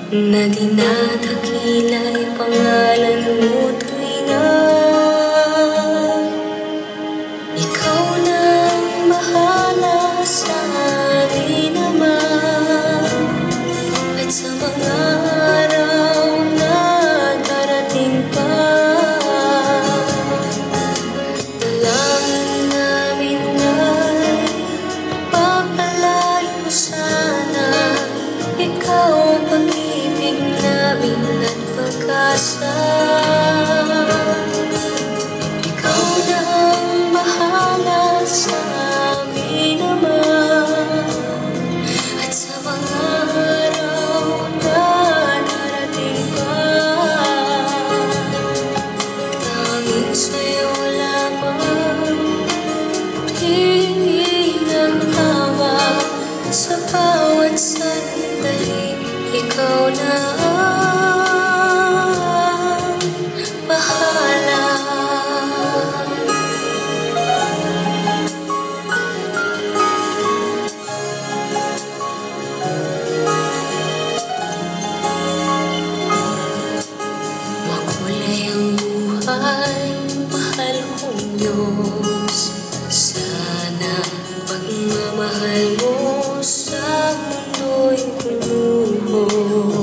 na dinadakila'y pangalan mo tuwi na. Ikaw na ang bahala sa amin naman, at sa mga araw na darating pa, dalangin namin ay pagpalain mo sana ikaw ang pag-ibig namin at pag-asa. Ikaw na ang bahala sa amin naman, at sa mga araw na darating pa, tanging sa'yo lamang hihingi ng awa sa bawat sandali. Ikaw na ang bahala. Makulay ang buhay, mahal kong Diyos. Sana pagmamahal mo sa mundo'y tumuho.